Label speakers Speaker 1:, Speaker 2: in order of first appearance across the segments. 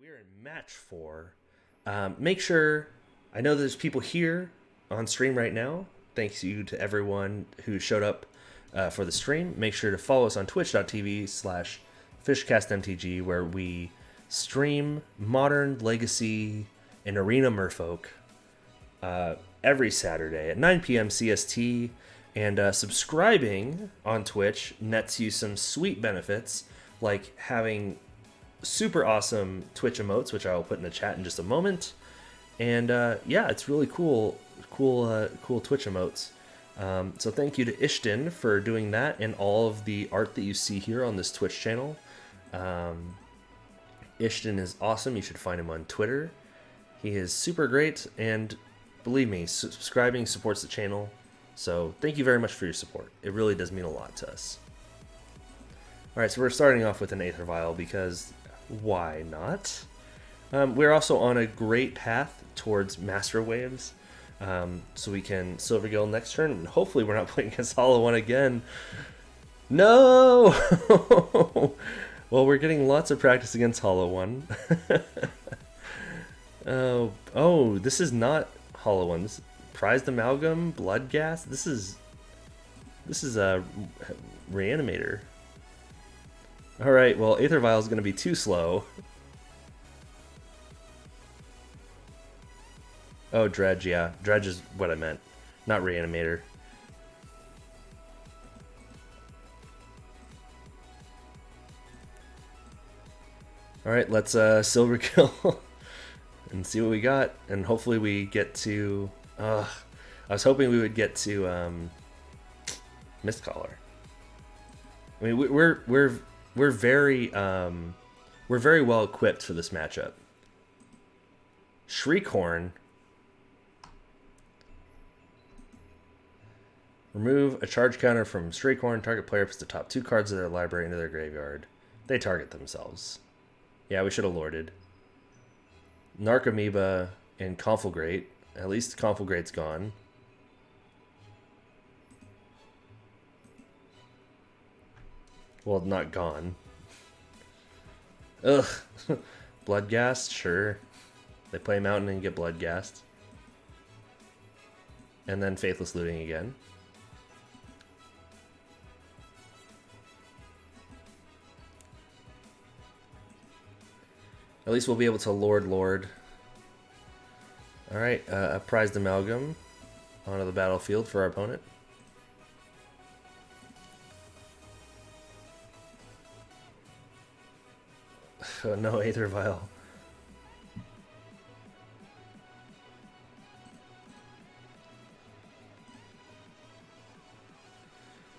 Speaker 1: we are in match 4. Make sure, I know there's people here on stream right now. Thanks you to everyone who showed up for the stream. Make sure to follow us on twitch.tv/fishcastmtg, where we stream Modern, Legacy, and Arena Merfolk every Saturday at 9 p.m. CST. And subscribing on Twitch nets you some sweet benefits, like having super awesome Twitch emotes, which I will put in the chat in just a moment. And yeah, it's really cool Twitch emotes. So thank you to Ishton for doing that and all of the art that you see here on this Twitch channel. Ishton is awesome. You should find him on Twitter. He is super great, and believe me, subscribing supports the channel. So thank you very much for your support. It really does mean a lot to us. Alright, so we're starting off with an Aether Vial because why not? We're also on a great path towards Master Waves. So we can Silver Gill next turn, and hopefully we're not playing against Hollow One again. No! Well, we're getting lots of practice against Hollow One. Oh, this is not Hollow One. This is Prized Amalgam, Blood Gas. This is a Reanimator. Alright, well, Aether Vial is going to be too slow. Oh, Dredge, yeah. Dredge is what I meant, not Reanimator. Alright, let's Silver Kill and see what we got. And hopefully we get to... I was hoping we would get to Mistcaller. I mean, we're very well equipped for this matchup. Shriekhorn. Remove a charge counter from Shriekhorn. Target player puts the top 2 cards of their library into their graveyard. They target themselves. Yeah, we should have lorded. Narcomoeba and Conflagrate. At least Conflagrate's gone. Well, not gone. Ugh. Bloodghast? Sure. They play Mountain and get Bloodghast. And then Faithless Looting again. At least we'll be able to Lord. Alright, a Prized Amalgam onto the battlefield for our opponent. Oh, no Aether Vial.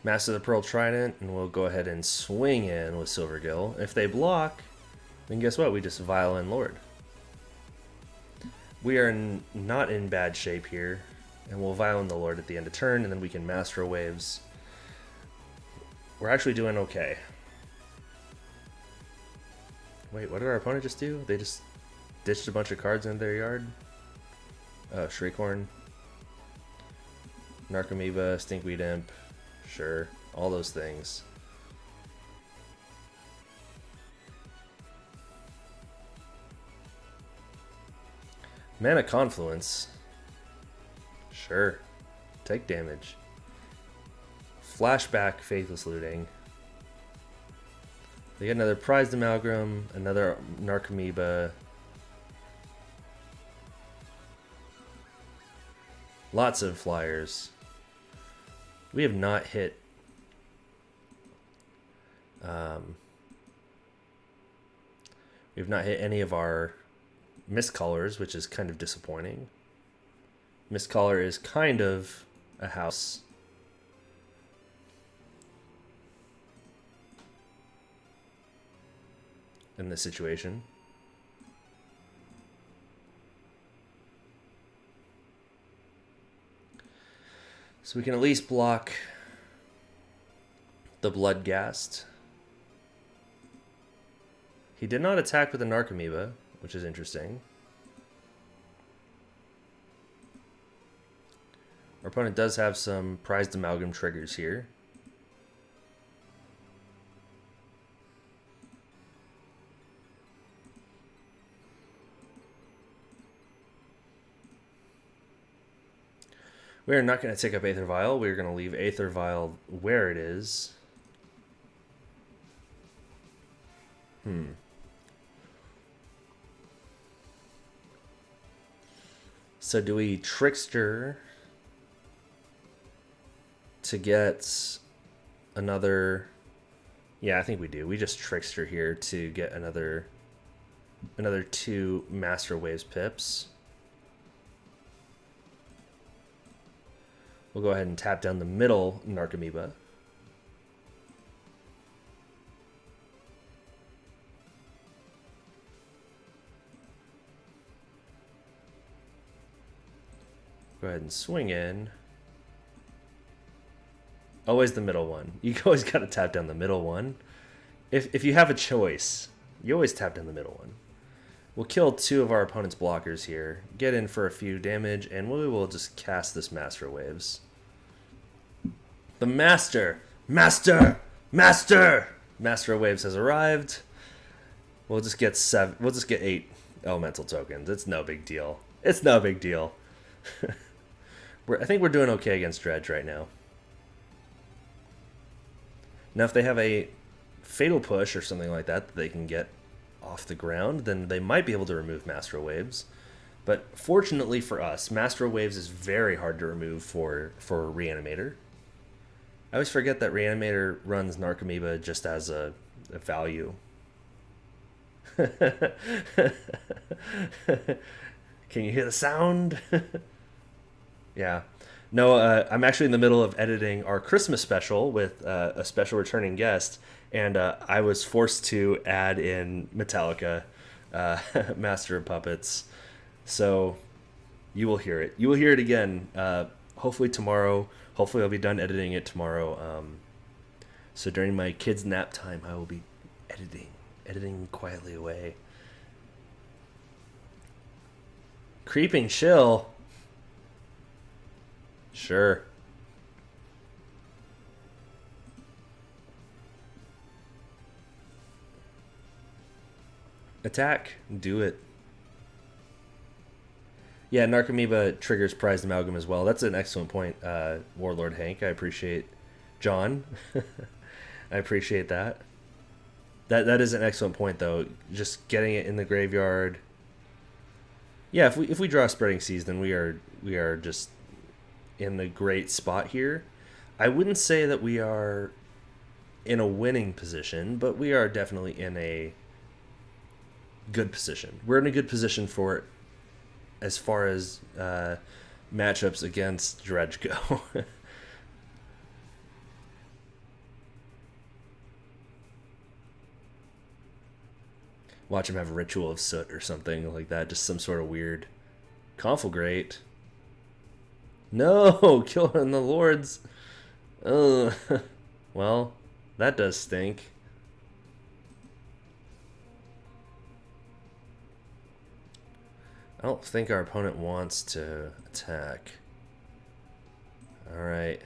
Speaker 1: Master the Pearl Trident, and we'll go ahead and swing in with Silver Gill. If they block, then guess what? We just Vial in Lord. We are not in bad shape here, and we'll Vial in the Lord at the end of turn, and then we can Master Waves. We're actually doing okay. Wait, what did our opponent just do? They just ditched a bunch of cards in their yard? Shriekhorn. Narcomoeba, Stinkweed Imp. Sure, all those things. Mana Confluence. Sure. Take damage. Flashback Faithless Looting. They get another Prized Amalgam, another Narcomoeba. Lots of flyers. We have not hit... we have not hit any of our Mistcallers, which is kind of disappointing. Mistcaller is kind of a house. In this situation. So we can at least block the Bloodghast. He did not attack with the Narcomoeba, which is interesting. Our opponent does have some Prized Amalgam triggers here. We're not going to take up Aether Vial. We're going to leave Aether Vial where it is. So do we Trickster to get another... Yeah, I think we do. We just Trickster here to get another 2 Master Waves pips. We'll go ahead and tap down the middle Narcomoeba. Go ahead and swing in. Always the middle one. You always got to tap down the middle one. If you have a choice, you always tap down the middle one. We'll kill 2 of our opponent's blockers here, get in for a few damage, and we will just cast this Master Waves. The Master Waves has arrived. We'll just get 8 elemental tokens. It's no big deal. It's no big deal. I think we're doing okay against Dredge right now. Now, if they have a Fatal Push or something like that they can get off the ground, then they might be able to remove Master Waves. But fortunately for us, Master Waves is very hard to remove for Reanimator. I always forget that Reanimator runs Narcomoeba just as a value. Can you hear the sound? Yeah. No, I'm actually in the middle of editing our Christmas special with a special returning guest, and I was forced to add in Metallica, Master of Puppets. So you will hear it. You will hear it again, hopefully tomorrow. Hopefully I'll be done editing it tomorrow. So during my kids' nap time, I will be editing quietly away. Creeping Chill. Sure. Attack. Do it. Yeah, Narcomoeba triggers Prized Amalgam as well. That's an excellent point, Warlord Hank. I appreciate John. I appreciate that. That is an excellent point, though. Just getting it in the graveyard. Yeah, if we draw Spreading Seas, then we are just in the great spot here. I wouldn't say that we are in a winning position, but we are definitely in a good position. We're in a good position for as far as matchups against Dredge go. Watch him have a Ritual of Soot or something like that. Just some sort of weird Conflagrate. No! Killing the Lords. Well, that does stink. I don't think our opponent wants to attack. Alright.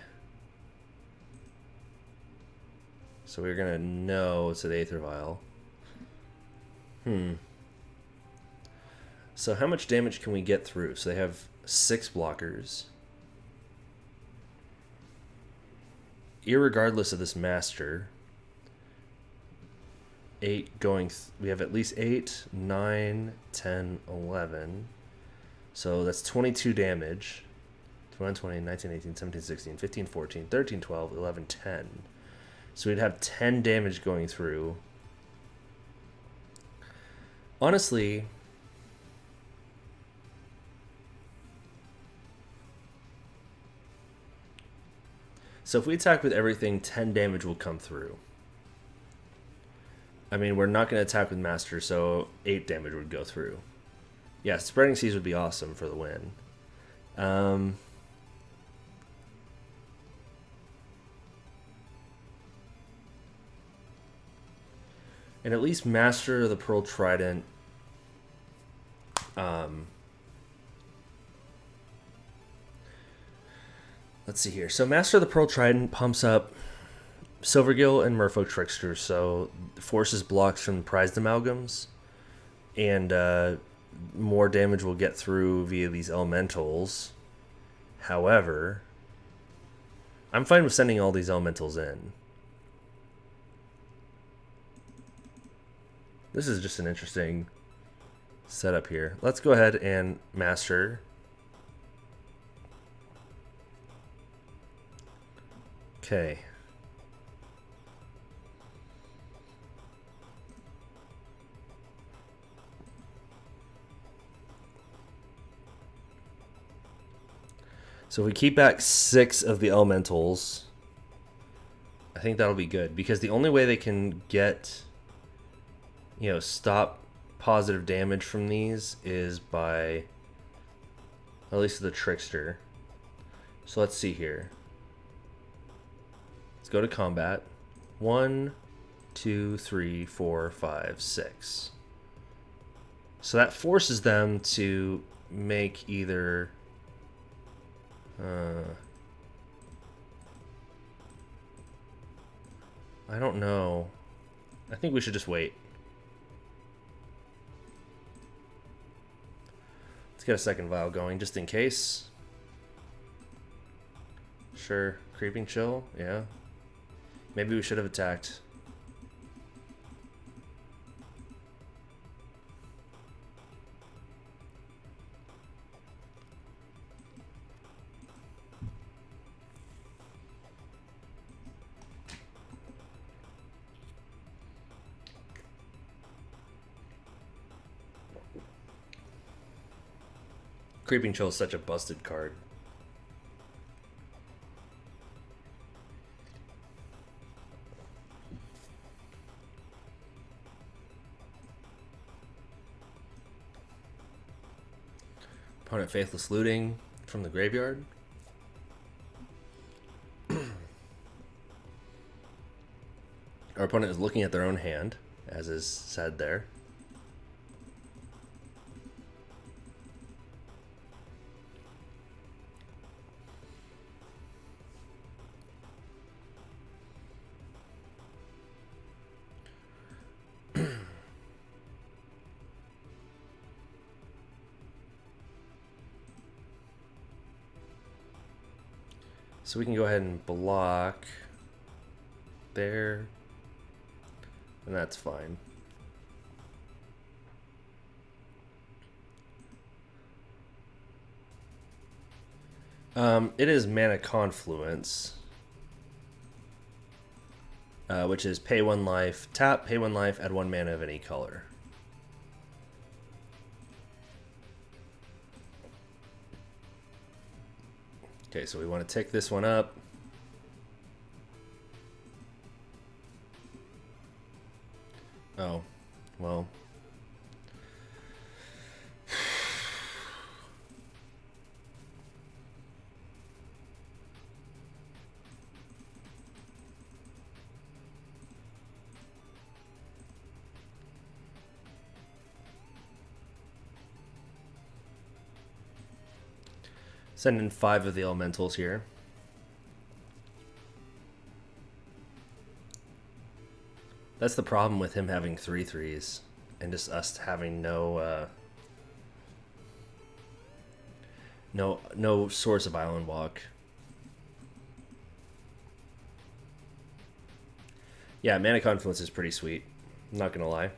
Speaker 1: So we're gonna no to the Aether Vial. So how much damage can we get through? So they have 6 blockers. Irregardless of this Master, 8 going... we have at least 8, 9, 10, 11. So that's 22 damage. 21, 20, 19, 18, 17, 16, 15, 14, 13, 12, 11, 10. So we'd have 10 damage going through. Honestly... so if we attack with everything, 10 damage will come through. I mean, we're not going to attack with Master, so 8 damage would go through. Yeah, Spreading Seas would be awesome for the win. And at least Master of the Pearl Trident... let's see here. So Master of the Pearl Trident pumps up Silvergill and Merfolk Trickster, so forces blocks from Prized Amalgams, and more damage will get through via these elementals. However, I'm fine with sending all these elementals in. This is just an interesting setup here. Let's go ahead and master. Okay. So if we keep back 6 of the elementals, I think that'll be good. Because the only way they can get, stop positive damage from these is by, at least the trickster. So let's see here. Let's go to combat. 1, 2, 3, 4, 5, 6. So that forces them to make either... I don't know. I think we should just wait. Let's get a second vial going just in case. Sure. Creeping chill, yeah. Maybe we should have attacked. Creeping Chill is such a busted card. Opponent Faithless Looting from the graveyard. Our opponent is looking at their own hand, as is said there. So we can go ahead and block there, and that's fine. It is Mana Confluence, which is pay 1 life, tap, pay 1 life, add 1 mana of any color. Okay, so we want to tick this one up. Oh, well. Send in 5 of the elementals here. That's the problem with him having 3/3s and just us having no source of island walk. Yeah, Mana Confluence is pretty sweet. I'm not gonna lie.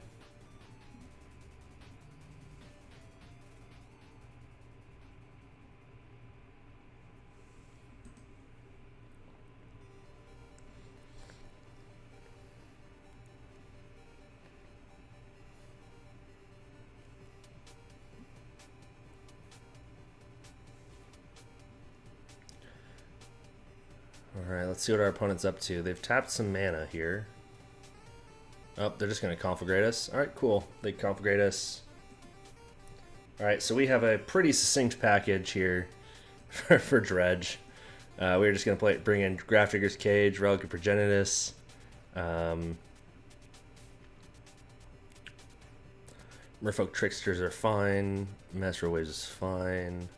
Speaker 1: Alright, let's see what our opponent's up to. They've tapped some mana here. Oh, they're just going to Conflagrate us. Alright, cool. They Conflagrate us. Alright, so we have a pretty succinct package here for Dredge. We're just going to bring in Grafdigger's Cage, Relic of Progenitus. Merfolk Tricksters are fine. Master Waves is fine.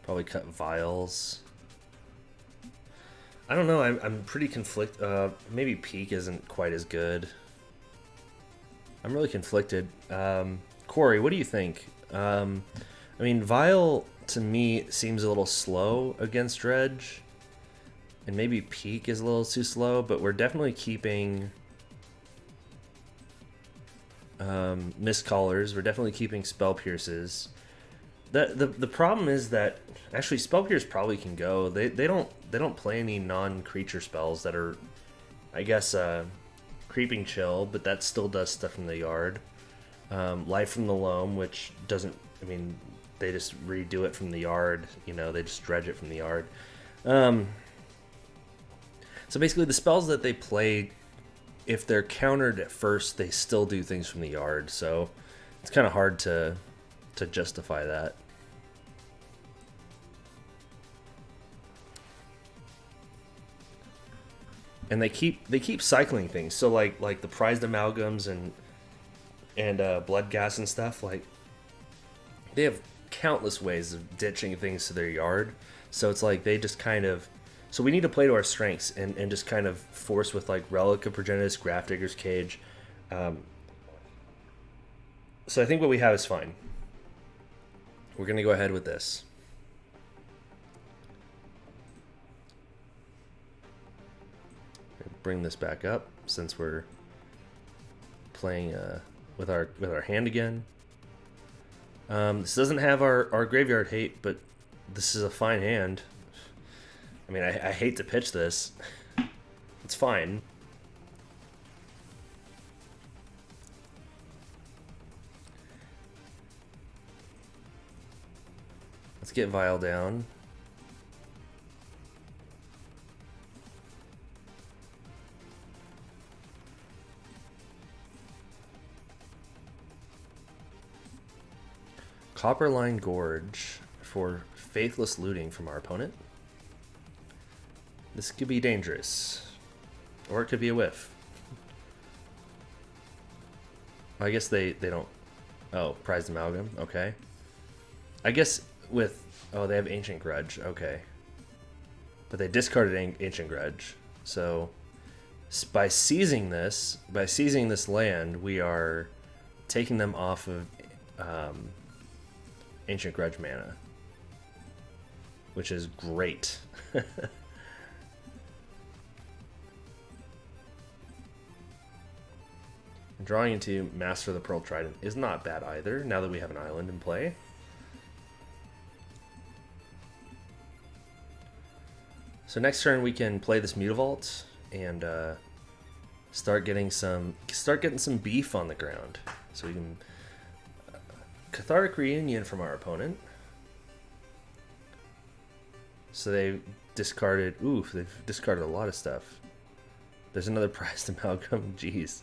Speaker 1: Probably cut Vials. I don't know. I'm pretty conflicted. Maybe Peak isn't quite as good. I'm really conflicted. Corey, what do you think? I mean, Vial to me, seems a little slow against Dredge. And maybe Peak is a little too slow, but we're definitely keeping Mistcallers. We're definitely keeping Spell Pierces. The problem is that actually Spell Pierce probably can go. They don't play any non-creature spells that are, I guess, Creeping Chill, but that still does stuff from the yard. Life from the Loam, which doesn't. I mean, they just redo it from the yard. You know, they just dredge it from the yard. So basically, the spells that they play, if they're countered at first, they still do things from the yard. So it's kind of hard to justify that. And they keep cycling things. So like the prized amalgams and blood gas and stuff, like they have countless ways of ditching things to their yard. So it's like they just kind of. So we need to play to our strengths and just kind of force with like Relic of Progenitus, Grafdigger's Cage. So I think what we have is fine. We're going to go ahead with this. Bring this back up since we're playing with our hand again. This doesn't have our graveyard hate, but this is a fine hand. I mean, I hate to pitch this. It's fine. Let's get Vial down. Copperline Gorge for faithless looting from our opponent. This could be dangerous. Or it could be a whiff. I guess they don't... Oh, prized amalgam. Okay. I guess with... Oh, they have Ancient Grudge. Okay. But they discarded Ancient Grudge. So, by seizing this land, we are taking them off of Ancient Grudge mana. Which is great. Drawing into Master of the Pearl Trident is not bad either, now that we have an island in play. So next turn we can play this Mutavault and start getting some beef on the ground. So we can Cathartic Reunion from our opponent. So they've discarded. Oof, they've discarded a lot of stuff. There's another prized amalgam. Jeez.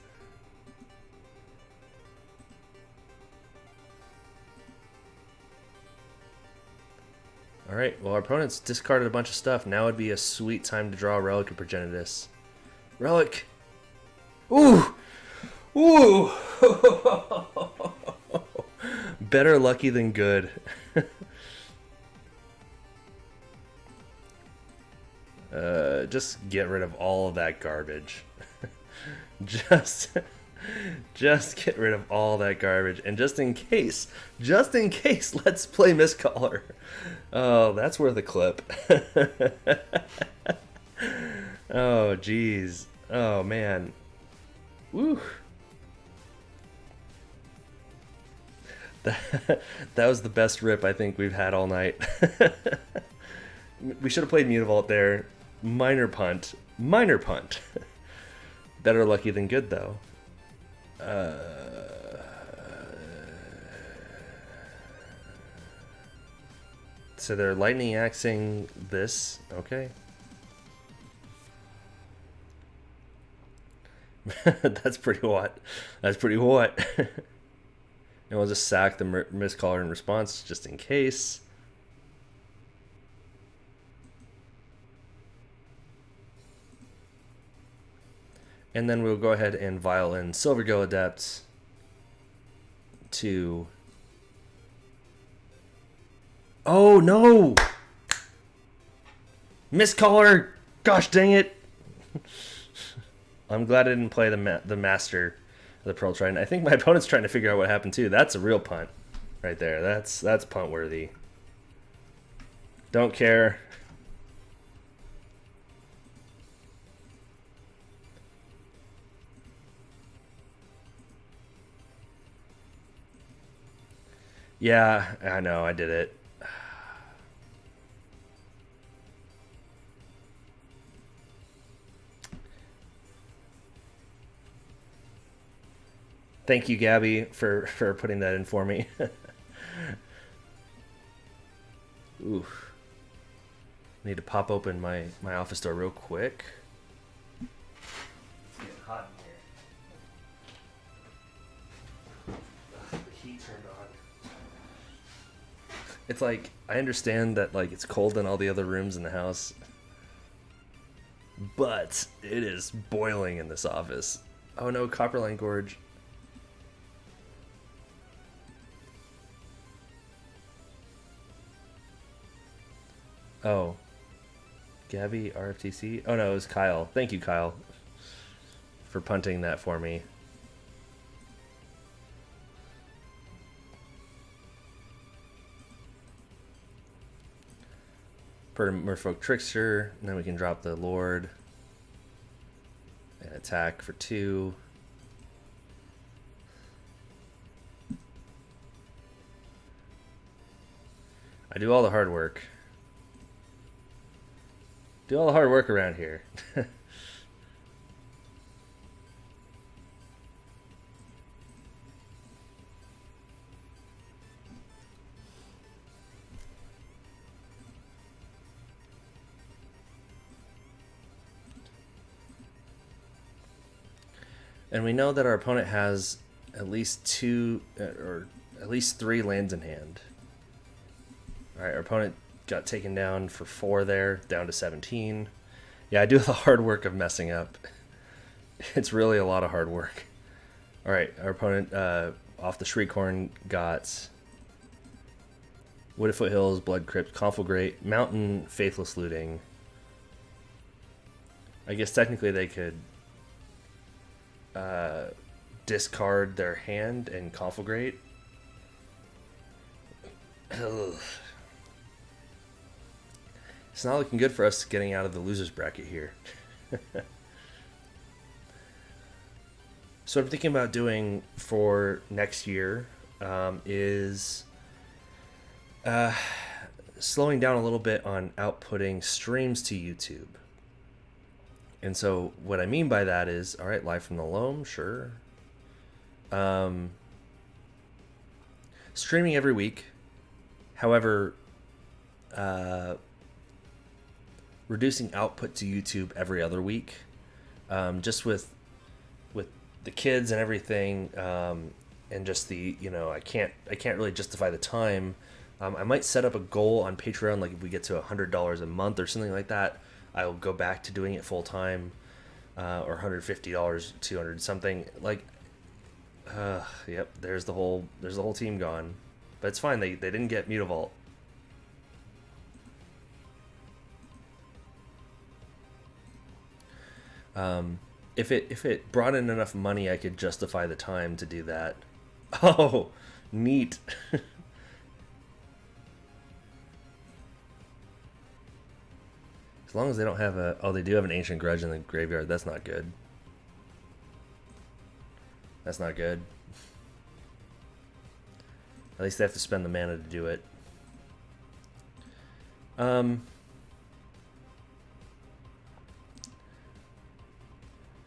Speaker 1: Alright, well, our opponent's discarded a bunch of stuff. Now would be a sweet time to draw a Relic of Progenitus. Relic! Ooh! Ooh! Better lucky than good. Just get rid of all of that garbage. Just get rid of all that garbage. And just in case, let's play Mistcaller. Oh, that's worth a clip. Oh, jeez. Oh, man. Woo. That was the best rip I think we've had all night. We should have played Mutavault there. Minor punt. Better lucky than good, though. So they're lightning axing this. Okay. That's pretty hot. And we'll just sack the Mistcaller in response just in case. And then we'll go ahead and vial in Silvergill Adept to... Oh, no! Mistcaller! Gosh dang it! I'm glad I didn't play the Master of the Pearl Trident. I think my opponent's trying to figure out what happened too. That's a real punt right there. That's punt worthy. Don't care. Yeah, I know, I did it. Thank you, Gabby, for putting that in for me. Ooh. Need to pop open my office door real quick. It's getting hot in here. Ugh, the heat turned on. It's like, I understand that like it's cold in all the other rooms in the house, but it is boiling in this office. Oh no, Copperline Gorge. Oh. Gabby, RFTC? Oh no, it was Kyle. Thank you, Kyle, for punting that for me. Per Merfolk Trickster, and then we can drop the Lord and attack for 2. I do all the hard work. Do all the hard work around here. And we know that our opponent has at least 2 or at least 3 lands in hand. Alright, our opponent got taken down for 4 there, down to 17. Yeah, I do the hard work of messing up. It's really a lot of hard work. Alright, our opponent off the Shriekhorn got Wooded Foothills, Blood Crypt, Conflagrate, Mountain, Faithless Looting. I guess technically they could discard their hand and Conflagrate. Ugh. It's not looking good for us getting out of the losers bracket here. So what I'm thinking about doing for next year is slowing down a little bit on outputting streams to YouTube. And so what I mean by that is, all right, live from the loam, sure. Streaming every week. However, reducing output to YouTube every other week, just with the kids and everything, and just the, you know, I can't really justify the time. I might set up a goal on Patreon, like if we get to $100 a month or something like that, I'll go back to doing it full time, or $150, 200 something. Like, yep, there's the whole team gone, but it's fine. They didn't get Mutavault. If it brought in enough money, I could justify the time to do that. Oh, neat. As long as they don't have a... Oh, they do have an Ancient Grudge in the graveyard. That's not good. That's not good. At least they have to spend the mana to do it.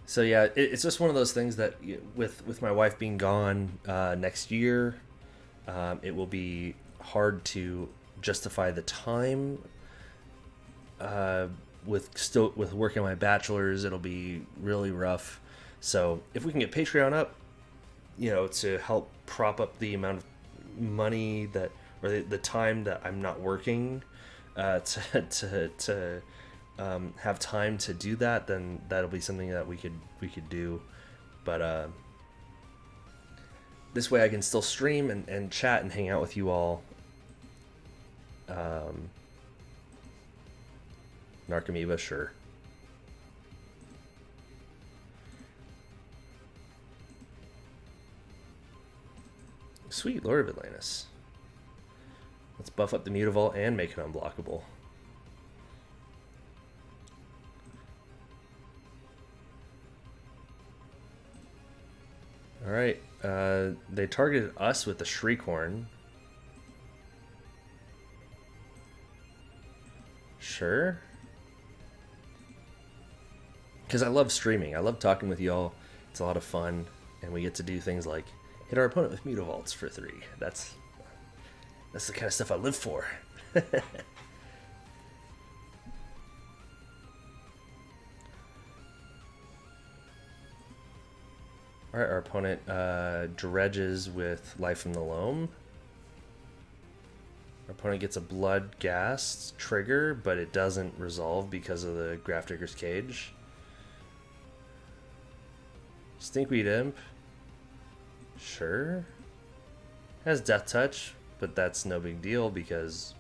Speaker 1: So yeah, it's just one of those things that with my wife being gone next year, it will be hard to justify the time. With working my bachelor's, it'll be really rough. So if we can get Patreon up, you know, to help prop up the amount of money that, or the time that I'm not working, to have time to do that, then that'll be something that we could do. But this way I can still stream and chat and hang out with you all. Narcomoeba, sure. Sweet Lord of Atlantis. Let's buff up the Mutavault and make it unblockable. Alright, they targeted us with the Shriekhorn. Sure. Because I love streaming. I love talking with y'all. It's a lot of fun. And we get to do things like hit our opponent with Mutavaults for 3. That's the kind of stuff I live for. Alright, our opponent dredges with Life from the Loam. Our opponent gets a Blood Gas trigger, but it doesn't resolve because of the Grafdigger's Cage. Stinkweed Imp. Sure. Has Death Touch, but that's no big deal because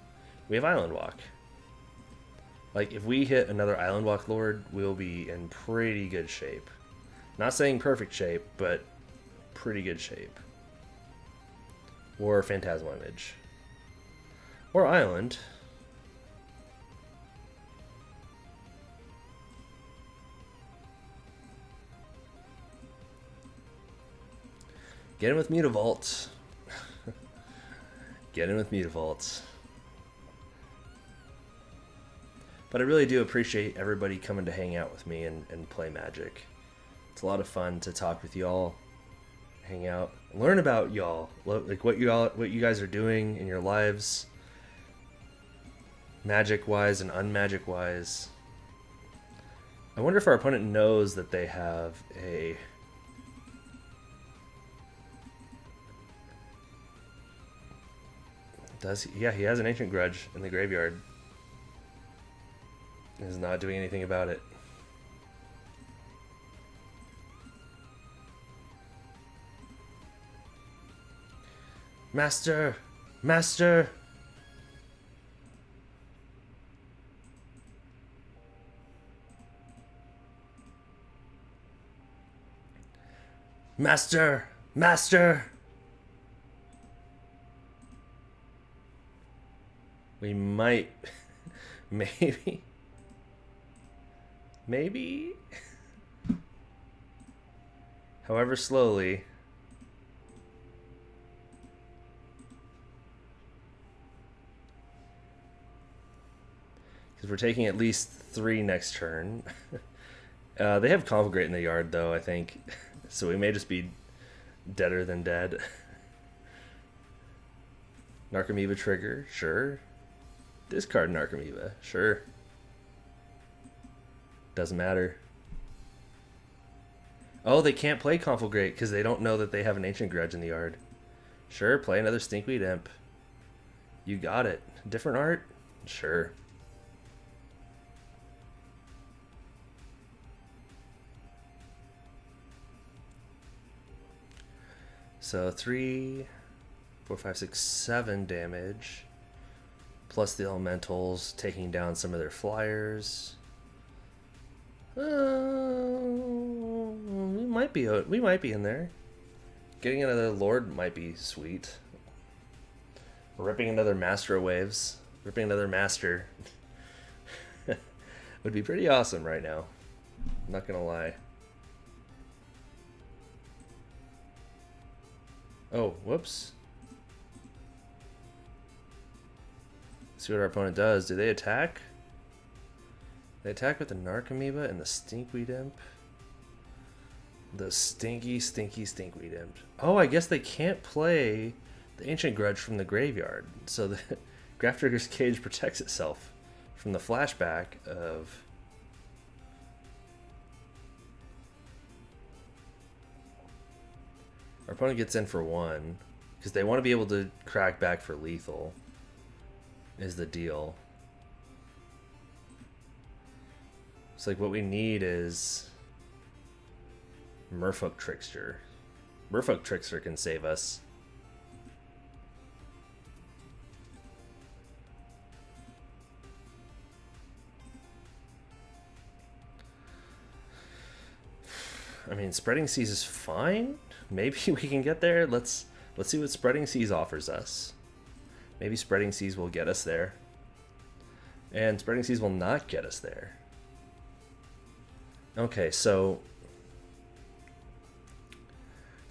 Speaker 1: we have Island Walk. Like, if we hit another Island Walk Lord, we'll be in pretty good shape. Not saying perfect shape, but pretty good shape. Or Phantasmal Image. Or Island. Get in with Mutavault. Get in with Mutavault. But I really do appreciate everybody coming to hang out with me and play Magic. It's a lot of fun to talk with y'all, hang out, learn about y'all, like what you guys are doing in your lives, Magic-wise and unmagic-wise. I wonder if our opponent knows that they have a... Does he? Yeah, he has an Ancient Grudge in the graveyard. He's not doing anything about it. Master! Master! Master! Master! We might... Maybe... Maybe? However slowly... Because we're taking at least 3 next turn. They have Conflagrate in the yard, though, I think. So we may just be deader than dead. Narcomoeba trigger, sure. Discard Narcomoeba, sure. Doesn't matter. Oh, they can't play Conflagrate because they don't know that they have an Ancient Grudge in the yard. Sure, play another Stinkweed Imp. You got it. Different art? Sure. So 3, 4, 5, 6, 7 damage. Plus the elementals taking down some of their flyers. We might be in there. Getting another Lord might be sweet. Ripping another Master of Waves. Ripping another Master. Would be pretty awesome right now. I'm not gonna lie. Oh, whoops. See what our opponent does. Do they attack? They attack with the Narcomoeba and the Stinkweed Imp. The stinky Stinkweed Imp. Oh, I guess they can't play the Ancient Grudge from the graveyard. So the Grafdigger's Cage protects itself from the flashback of... Our opponent gets in for 1. Because they want to be able to crack back for lethal. Is the deal. It's like what we need is Merfolk Trickster. Merfolk Trickster can save us. I mean, Spreading Seas is fine. Maybe we can get there. Let's see what Spreading Seas offers us. Maybe Spreading Seas will get us there. And Spreading Seas will not get us there. Okay, so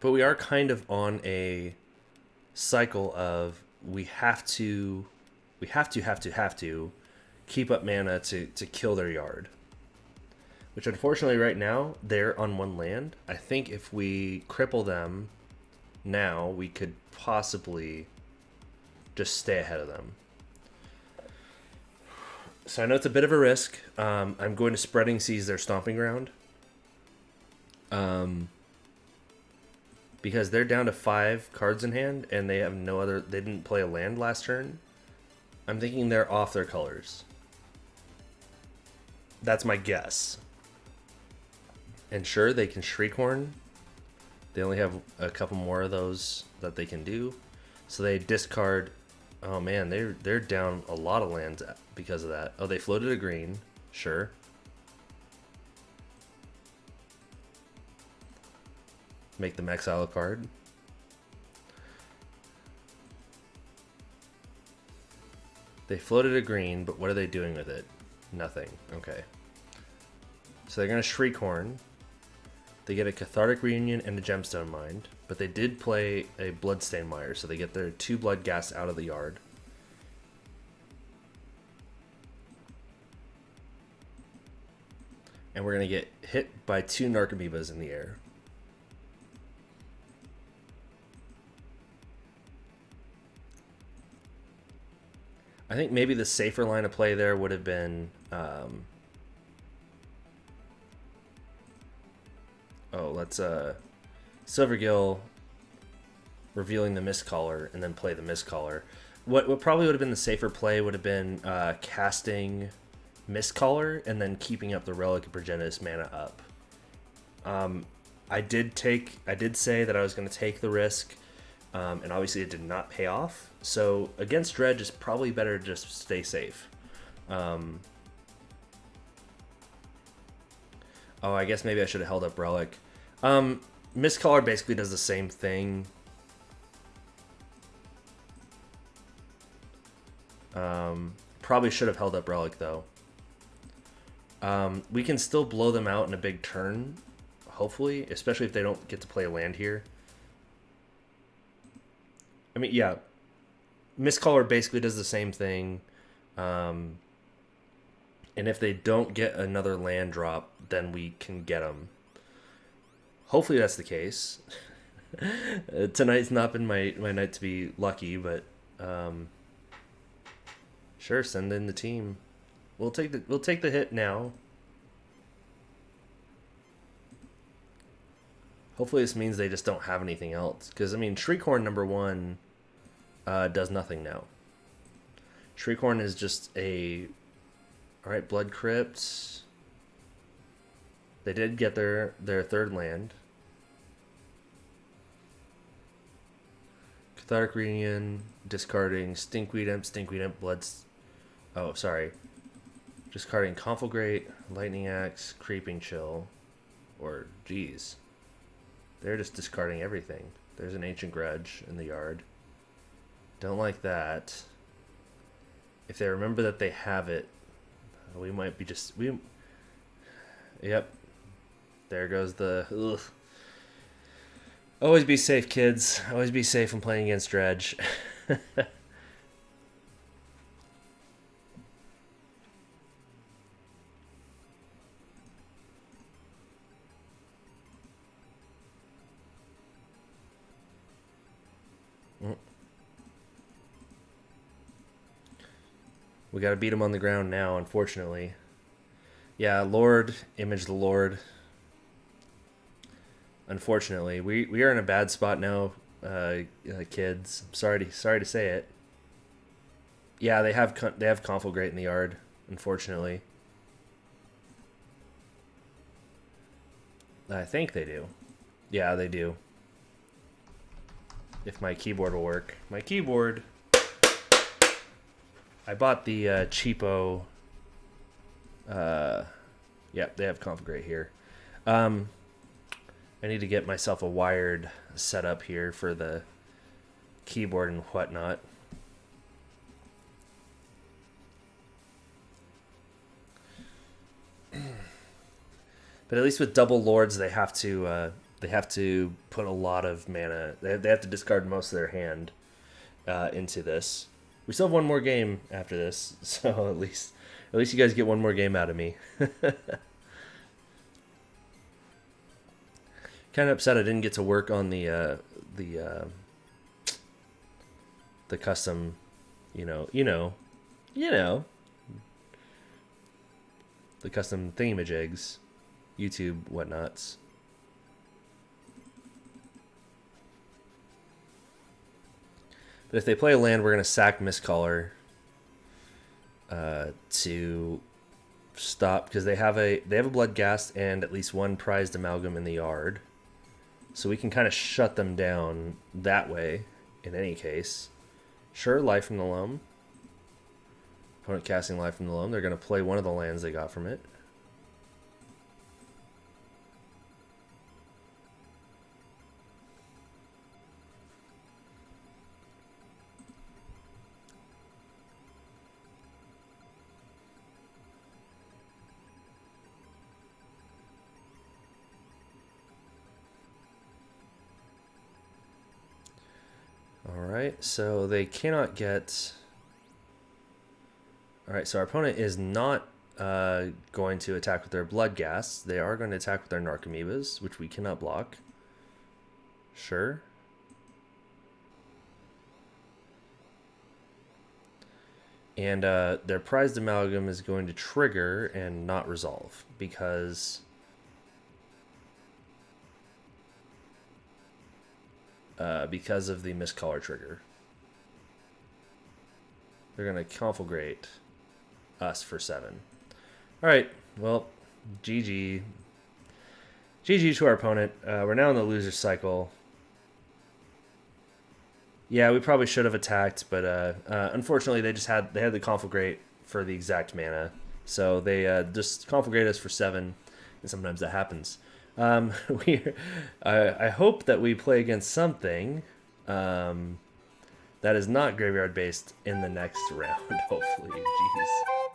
Speaker 1: But we are kind of on a cycle of we have to keep up mana to kill their yard. Which unfortunately right now, they're on one land. I think if we cripple them now, we could possibly just stay ahead of them. So I know it's a bit of a risk. I'm going to Spreading Seas their stomping ground. Because they're down to 5 cards in hand and they have no other. They didn't play a land last turn. I'm thinking they're off their colors. That's my guess. And sure, they can Shriekhorn. They only have a couple more of those that they can do. So they discard. Oh man, they're down a lot of lands because of that. Oh, they floated a green. Sure. Make them exile a card. They floated a green, but what are they doing with it? Nothing. Okay. So they're going to Shriekhorn. They get a Cathartic Reunion and a Gemstone Mind, but they did play a Bloodstained Mire, so they get their 2 Bloodghast out of the yard. And we're going to get hit by 2 Narcomoebas in the air. I think maybe the safer line of play there would have been... Silvergill revealing the Mistcaller and then play the Mistcaller. What probably would have been the safer play would have been casting Mistcaller and then keeping up the Relic of Progenitus mana up. I did say that I was going to take the risk, and obviously it did not pay off. So against Dredge, it's probably better to just stay safe. Oh, I guess maybe I should have held up Relic. Mistcaller basically does the same thing. Probably should have held up Relic, though. We can still blow them out in a big turn, hopefully, especially if they don't get to play a land here. I mean, yeah. Mistcaller basically does the same thing. And if they don't get another land drop, then we can get them. Hopefully that's the case. Tonight's not been my night to be lucky, but sure, send in the team. We'll take the hit now. Hopefully this means they just don't have anything else. Because, I mean, Shriekhorn #1 does nothing now. Shriekhorn is just a... Alright, Blood Crypt. They did get their 3rd land. Cathartic Reunion, discarding Stinkweed Imp, Bloods... Oh, sorry. Discarding Conflagrate, Lightning Axe, Creeping Chill. Or, geez. They're just discarding everything. There's an Ancient Grudge in the yard. Don't like that. If they remember that they have it, we might be just... Yep. There goes the... Ugh. Always be safe, kids. Always be safe when playing against Dredge. We gotta beat him on the ground now, unfortunately. Yeah, Lord, Image the Lord. Unfortunately, we are in a bad spot now, kids. Sorry to say it. Yeah, they have Conflagrate in the yard, unfortunately. I think they do. Yeah, they do. If my keyboard will work. My keyboard... I bought the cheapo... yeah, they have Conflagrate here. I need to get myself a wired setup here for the keyboard and whatnot. But at least with double Lords, they have to they have to put a lot of mana. They have to discard most of their hand into this. We still have one more game after this, so at least you guys get one more game out of me. Kind of upset I didn't get to work on the custom, you know, the custom thingamajigs, YouTube whatnots. But if they play a land, we're going to sack Mistcaller to stop, because they have a Bloodghast and at least one prized amalgam in the yard. So we can kind of shut them down that way in any case. Sure, Life from the Loam. Opponent casting Life from the Loam. They're going to play one of the lands they got from it. Alright, so they cannot get... Alright, so our opponent is not going to attack with their Bloodghasts. They are going to attack with their Narcomoebas, which we cannot block. Sure. And their prized amalgam is going to trigger and not resolve, because... because of the Mistcaller trigger. They're going to conflagrate us for 7. Alright, well, GG. GG to our opponent. We're now in the loser cycle. Yeah, we probably should have attacked, but unfortunately they had the conflagrate for the exact mana. So they just conflagrate us for 7, and sometimes that happens. I hope that we play against something that is not graveyard based in the next round, hopefully. Jeez.